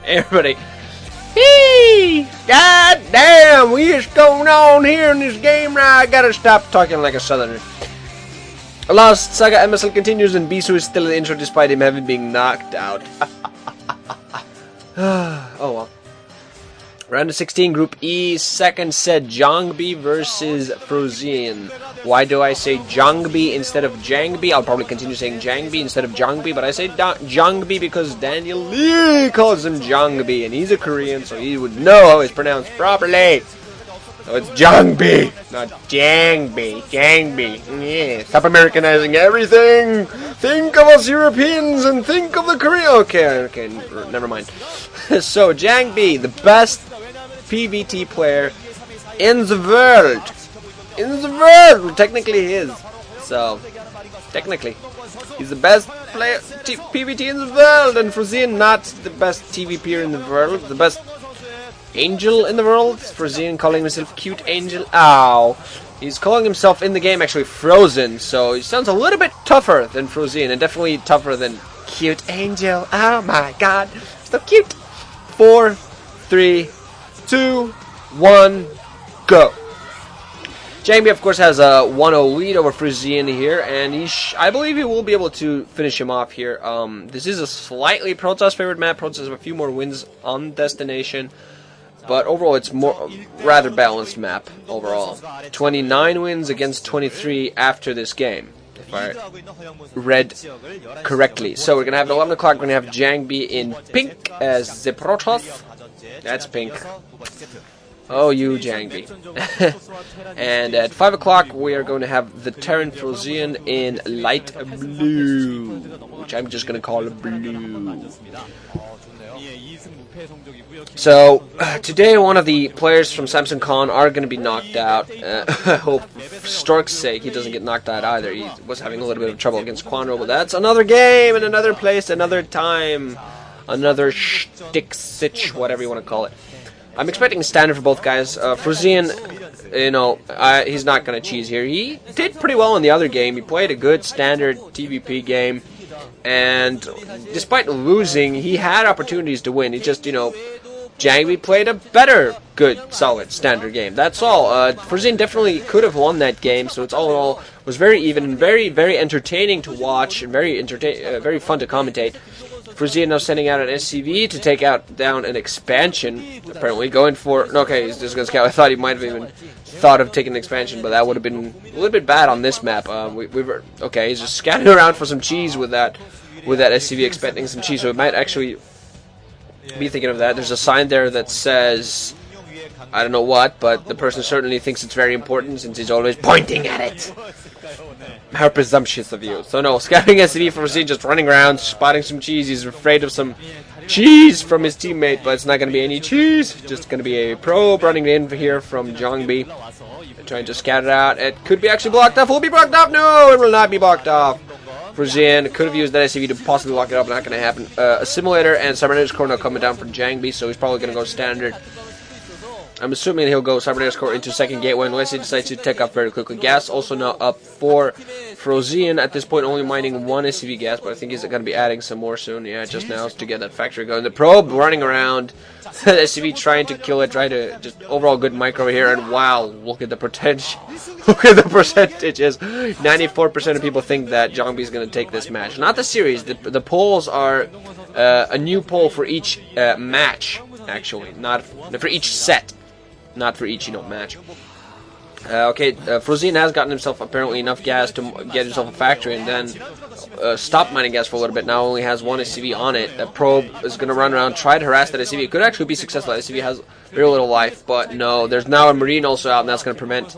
Everybody. Hey! God damn! What's going on here in this game now? I gotta stop talking like a southerner. Alas, Saga MSL continues and Bisu is still in the intro despite him having been knocked out. Oh well. Round of 16, Group E, second set, JangBi versus Frozean. Why do I say JangBi instead of JangBi? I'll probably continue saying JangBi instead of JangBi, but I say JangBi because Daniel Lee calls him JangBi, and he's a Korean, so he would know how it's pronounced properly. So it's JangBi, not JangBi. JangBi. Yeah, stop Americanizing everything. Think of us Europeans and think of the Korean. Okay, never mind. So JangBi, the best PvT player in the world. Technically he is. So, technically, he's the best player PvT in the world, and Frozean not the best TVPer in the world, the best angel in the world. Frozean calling himself cute angel. Ow. He's calling himself in the game actually Frozen, so he sounds a little bit tougher than Frozean, and definitely tougher than cute angel. Oh my god, so cute. 4, 3, 2, 1, go. JangBi, of course, has a 1-0 lead over Frozean here, and I believe he will be able to finish him off here. This is a slightly protoss favored map. Protoss have a few more wins on destination, but overall it's more rather balanced map overall. 29 wins against 23 after this game, if I read correctly. So we're going to have at 11 o'clock, we're going to have JangBi in pink as the protoss. That's pink. Oh, you JangBi. And at 5 o'clock, we are going to have the Terran Frozean in light blue, which I'm just going to call blue. So, today one of the players from Samsung Con are going to be knocked out. I hope for Stork's sake he doesn't get knocked out either. He was having a little bit of trouble against Quanro, but that's another game, in another place, another time, another shtick sitch, whatever you want to call it. I'm expecting standard for both guys. Frozean, you know, he's not going to cheese here. He did pretty well in the other game. He played a good standard TVP game, and despite losing, he had opportunities to win. He just, you know, JangBi played a better, good, solid standard game. That's all. Frozean definitely could have won that game, so it's all in all was very even and very, very entertaining to watch and very very fun to commentate. Frozean now sending out an SCV to take down an expansion. Apparently going for... Okay, he's just going to scout. I thought he might have even thought of taking an expansion, but that would have been a little bit bad on this map. Okay, he's just scouting around for some cheese with that SCV, expecting some cheese, so it might actually be thinking of that. There's a sign there that says... I don't know what, but the person certainly thinks it's very important since he's always pointing at it. How presumptuous of you. So no, scouting SCV for Frozean, just running around, spotting some cheese. He's afraid of some cheese from his teammate, but it's not going to be any cheese. Just going to be a probe running in here from JangBi. Trying to scout it out. It could be actually blocked off. Will it be blocked off? No, it will not be blocked off. Frozean could have used that SCV to possibly lock it up. Not going to happen. A simulator and Cybernetics Core now coming down from JangBi, so he's probably going to go standard. I'm assuming he'll go Cybernetics Core into second gateway unless he decides to take off very quickly. Gas also now up for Frozean. At this point, only mining one SCV gas, but I think he's going to be adding some more soon. Yeah, just now to get that factory going. The probe running around. SCV trying to kill it, trying to just overall good micro here. And wow, look at the potential. Look at the percentages. 94% of people think that JangBi is going to take this match. Not the series. The polls are a new poll for each match, actually. Not for each set. Not for each, match. Okay, Frozean has gotten himself apparently enough gas to get himself a factory and then stop mining gas for a little bit. Now only has one SCV on it. That probe is going to run around, try to harass that SCV. It could actually be successful. That SCV has very little life, but no. There's now a Marine also out, and that's going to prevent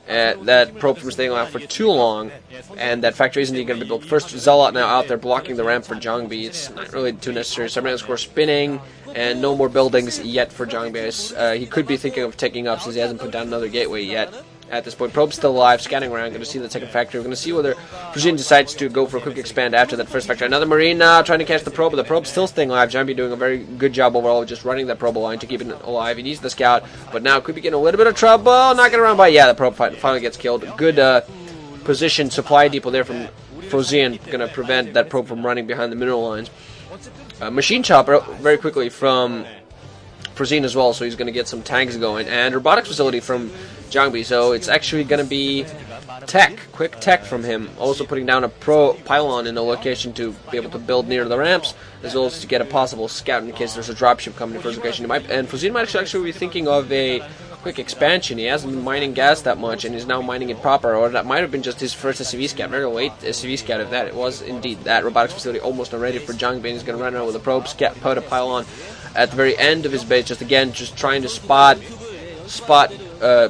that probe from staying alive for too long. And that factory isn't even going to be built. First Zealot now out there blocking the ramp for JangBi. It's not really too necessary. Cybernetics Core spinning. And no more buildings yet for JangBi. He could be thinking of taking up since he hasn't put down another gateway yet. At this point, probe's still alive, scanning around, going to see the second factory. We're going to see whether Frozean decides to go for a quick expand after that first factory. Another Marine now trying to catch the probe, but the probe's still staying alive. JangBi doing a very good job overall, just running that probe line to keep it alive. He needs the scout, but now could be getting a little bit of trouble. Not getting around by, yeah, the probe finally gets killed. Good position supply depot there from Frozean, going to prevent that probe from running behind the mineral lines. machine chopper very quickly from Frozean as well, so he's going to get some tanks going, and robotics facility from JangBi, so it's actually going to be quick tech from him, also putting down a pylon in a location to be able to build near the ramps, as well as to get a possible scout in case there's a dropship coming to first location. And Frozean might actually be thinking of a quick expansion. He hasn't been mining gas that much, and he's now mining it proper, or that might have been just his first SCV scout, very late SCV scout if that. It was indeed that. Robotics facility almost ready for JangBi, and he's going to run around with a probe, put a pylon at the very end of his base, just trying to spot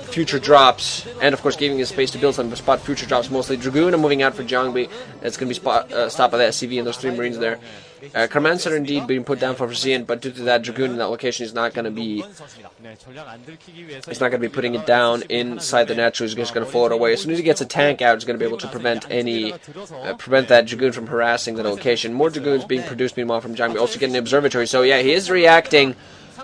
future drops, and of course giving his space to build something to spot future drops. Mostly Dragoon moving out for JangBi. That's going to be stopped by the SCV and those 3 Marines there. Commands are indeed being put down for Frozean, but due to that Dragoon in that location, he's not going to be putting it down inside the natural. He's just going to float away. As soon as he gets a tank out, he's going to be able to prevent that Dragoon from harassing the location. More Dragoons being produced meanwhile from JangBi, also getting the observatory. So yeah, he is reacting.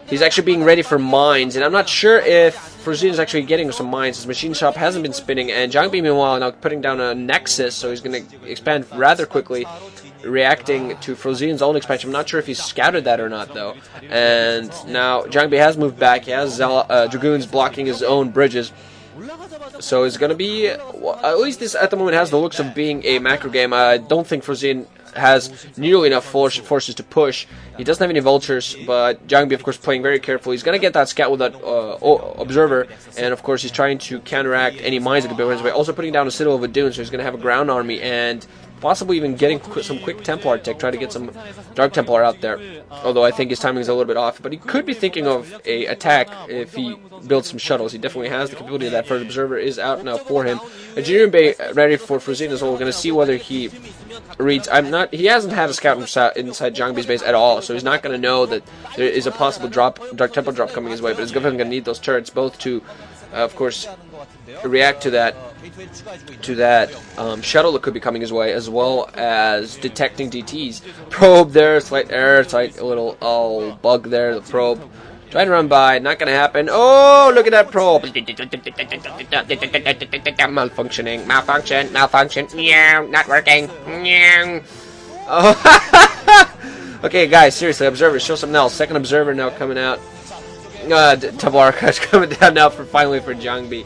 He's actually being ready for mines, and I'm not sure if Frozean is actually getting some mines. His machine shop hasn't been spinning, and JangBi meanwhile now putting down a nexus, so he's going to expand rather quickly, reacting to Frozean's own expansion. I'm not sure if he's scouted that or not, though. And now JangBi has moved back. He has Dragoons blocking his own bridges. So it's going to be, at least this at the moment has the looks of being a macro game. I don't think Frozean has nearly enough forces to push. He doesn't have any vultures, but JangBi, of course, playing very carefully. He's going to get that scout with that observer, and of course he's trying to counteract any mines that could be on his way. Also putting down a citadel of a dune, so he's going to have a ground army, and possibly even getting some quick Templar tech, try to get some Dark Templar out there. Although I think his timing is a little bit off, but he could be thinking of a attack if he builds some shuttles. He definitely has the capability of that. First observer is out now for him. Engineering bay ready for Frozean as well. We're going to see whether he reads. He hasn't had a scout inside JangBi's base at all, so he's not going to know that there is a possible Dark Templar drop coming his way. But he's definitely going to need those turrets both to, of course, react to that shuttle that could be coming his way, as well as detecting DTs. Probe there, slight error, slight little bug there. The probe trying to run by, not gonna happen. Oh, look at that probe! Malfunction. Meow, not working. Meow. Oh. Okay, guys, seriously, observers, show something else. Second observer now coming out. Templar Archives coming down now finally for JangBi.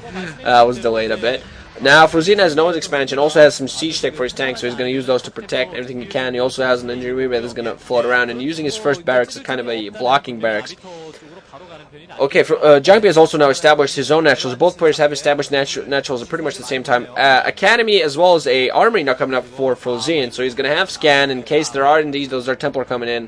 Was delayed a bit. Now Frozean has no expansion, also has some siege tech for his tanks, so he's going to use those to protect everything he can. He also has an engineering bay that's going to float around, and using his first barracks as kind of a blocking barracks. Okay, JangBi has also now established his own naturals. Both players have established naturals at pretty much the same time. Academy as well as a armory now coming up for Frozean, so he's going to have scan in case there are indeed those Dark Templar coming in.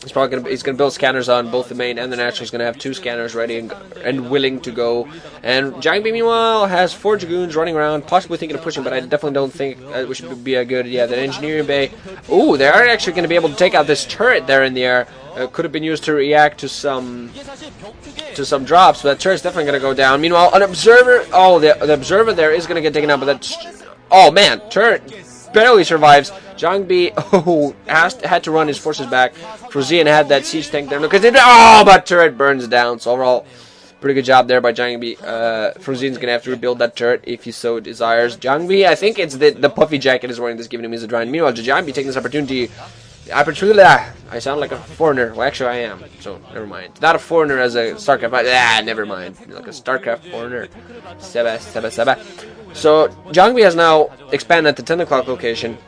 He's going to build scanners on both the main and the natural. He's going to have 2 scanners ready and willing to go. And JangBi meanwhile has 4 Dragoons running around, possibly thinking of pushing, but I definitely don't think it should be a good. Yeah, the engineering bay. Ooh, they are actually going to be able to take out this turret there in the air. Could have been used to react to some drops, but that turret's definitely going to go down. Meanwhile, an observer. Oh, the observer there is going to get taken out, but that's. Oh man, turret barely survives. JangBi had to run his forces back. Frozean had that siege tank there. Look at it. Oh, but turret burns down. So overall, pretty good job there by JangBi. Frozean's gonna have to rebuild that turret if he so desires. JangBi, I think it's the puffy jacket is wearing that's giving him his adrenaline. Meanwhile, JangBi taking this opportunity. I sound like a foreigner. Well, actually, I am. So never mind. Not a foreigner as a StarCraft. But, never mind. Like a StarCraft foreigner. Seba. So JangBi has now expanded at the 10 o'clock location.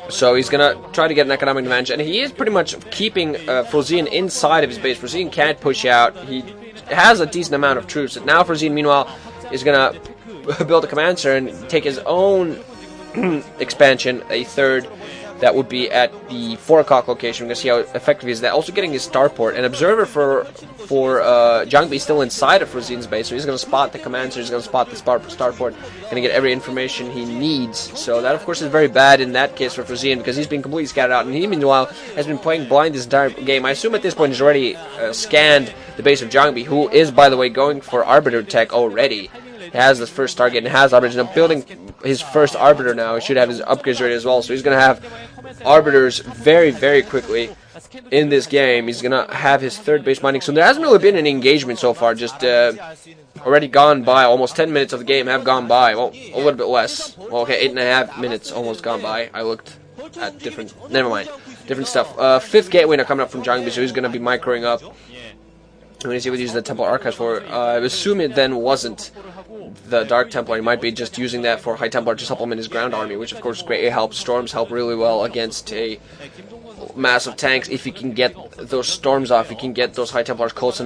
So he's going to try to get an economic advantage, and he is pretty much keeping Frozean inside of his base. Frozean can't push out. He has a decent amount of troops. Now Frozean, meanwhile, is going to build a command center and take his own expansion, a third. That would be at the 4 o'clock location. We're going to see how effective he is. That also getting his starport. An observer for JangBi still inside of Frozean's base, so he's going to spot the command center, he's going to spot the starport, going to get every information he needs. So that, of course, is very bad in that case for Frozean, because he's been completely scattered out, and he, meanwhile, has been playing blind this entire game. I assume at this point he's already scanned the base of JangBi, who is, by the way, going for Arbiter tech already. He has his first target and has Arbiters. Now building his first Arbiter now. He should have his upgrades ready as well. So he's going to have Arbiters very, very quickly in this game. He's going to have his third base mining. So there hasn't really been any engagement so far. Just already gone by. Almost 10 minutes of the game have gone by. Well, a little bit less. Well, okay, 8.5 minutes almost gone by. I looked at different... Never mind. different stuff. Fifth gateway now coming up from JangBi, so he's going to be microing up. I'm going to see what he uses the Templar Archives for. I assume it then wasn't the Dark Templar. He might be just using that for High Templar to supplement his ground army, which of course is great. It helps. Storms help really well against a massive tanks. If you can get those storms off, you can get those High Templars close enough